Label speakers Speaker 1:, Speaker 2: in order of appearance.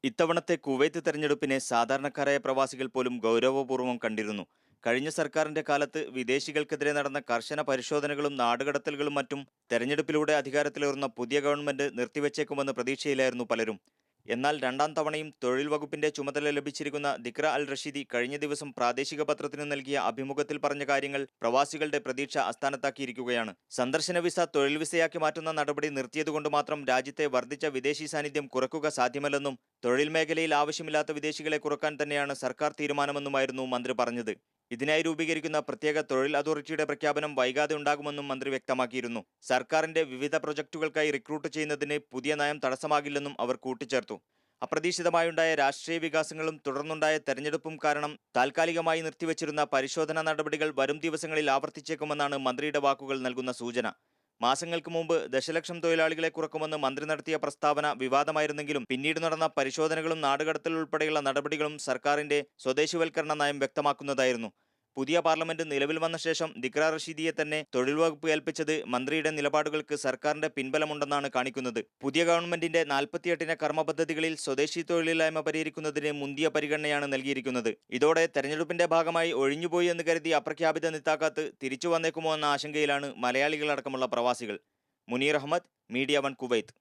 Speaker 1: ഇത്തവണത്തെ കുവൈത്ത് തെരഞ്ഞെടുപ്പിനെ സാധാരണക്കാരായ പ്രവാസികൾ പോലും ഗൗരവപൂർവ്വം കണ്ടിരുന്നു. കഴിഞ്ഞ സർക്കാരിന്റെ കാലത്ത് വിദേശികൾക്കെതിരെ നടന്ന കർശന പരിശോധനകളും നാടുകടത്തലുകളും മറ്റും തെരഞ്ഞെടുപ്പിലൂടെ അധികാരത്തിലേറുന്ന പുതിയ ഗവൺമെന്റ് നിർത്തിവെച്ചേക്കുമെന്ന് പ്രതീക്ഷയിലായിരുന്നു പലരും. എന്നാൽ രണ്ടാം തവണയും തൊഴിൽ വകുപ്പിന്റെ ചുമതല ലഭിച്ചിരിക്കുന്ന ദിക്ര അൽ റഷീദി കഴിഞ്ഞ ദിവസം പ്രാദേശിക പത്രത്തിന് നൽകിയ അഭിമുഖത്തിൽ പറഞ്ഞ കാര്യങ്ങൾ പ്രവാസികളുടെ പ്രതീക്ഷ അസ്ഥാനത്താക്കിയിരിക്കുകയാണ്. സന്ദർശന വിസ തൊഴിൽ വിസയാക്കി മാറ്റുന്ന നടപടി നിർത്തിയതുകൊണ്ട് മാത്രം രാജ്യത്തെ വർദ്ധിച്ച വിദേശി സാന്നിധ്യം കുറക്കുക സാധ്യമല്ലെന്നും തൊഴിൽ മേഖലയിൽ ആവശ്യമില്ലാത്ത വിദേശികളെ കുറക്കാൻ തന്നെയാണ് സർക്കാർ തീരുമാനമെന്നുമായിരുന്നു മന്ത്രി പറഞ്ഞത്. ഇതിനായി രൂപീകരിക്കുന്ന പ്രത്യേക തൊഴിൽ അതോറിറ്റിയുടെ പ്രഖ്യാപനം വൈകാതെ ഉണ്ടാകുമെന്നും മന്ത്രി വ്യക്തമാക്കിയിരുന്നു. സർക്കാരിന്റെ വിവിധ പ്രൊജക്ടുകൾക്കായി റിക്രൂട്ട് ചെയ്യുന്നതിന് പുതിയ നയം തടസ്സമാകില്ലെന്നും അവർ കൂട്ടിച്ചേർത്തു. അപ്രതീക്ഷിതമായുണ്ടായ രാഷ്ട്രീയ വികാസങ്ങളും തുടർന്നുണ്ടായ തെരഞ്ഞെടുപ്പും കാരണം താൽക്കാലികമായി നിർത്തിവച്ചിരുന്ന പരിശോധനാ നടപടികൾ വരും ദിവസങ്ങളിൽ ആവർത്തിച്ചേക്കുമെന്നാണ് മന്ത്രിയുടെ വാക്കുകൾ നൽകുന്ന സൂചന. മാസങ്ങൾക്ക് മുമ്പ് ദശലക്ഷം തൊഴിലാളികളെ കുറക്കുമെന്ന് മന്ത്രി നടത്തിയ പ്രസ്താവന വിവാദമായിരുന്നെങ്കിലും പിന്നീട് നടന്ന പരിശോധനകളും നാടുകടത്തൽ ഉൾപ്പെടെയുള്ള നടപടികളും സർക്കാരിന്റെ സ്വദേശിവൽക്കരണ നയം വ്യക്തമാക്കുന്നതായിരുന്നു. പുതിയ പാർലമെന്റ് നിലവിൽ വന്ന ശേഷം ദിക്ര റഷീദിയെ തന്നെ തൊഴിൽ വകുപ്പ് ഏൽപ്പിച്ചത് മന്ത്രിയുടെ നിലപാടുകൾക്ക് സർക്കാരിന്റെ പിൻബലമുണ്ടെന്നാണ് കാണിക്കുന്നത്. പുതിയ ഗവൺമെന്റിന്റെ 48 കർമ്മ പദ്ധതികളിൽ സ്വദേശി തൊഴിലില്ലായ്മ പരിഹരിക്കുന്നതിന് മുന്തിയ പരിഗണനയാണ് നൽകിയിരിക്കുന്നത്. ഇതോടെ തെരഞ്ഞെടുപ്പിന്റെ ഭാഗമായി ഒഴിഞ്ഞുപോയി എന്ന് കരുതി അപ്രഖ്യാപിത നിത്താക്കാത്ത് തിരിച്ചു വന്നേക്കുമോ എന്ന ആശങ്കയിലാണ് മലയാളികളടക്കമുള്ള പ്രവാസികൾ. Munir Ahmed, media 1 Kuwait.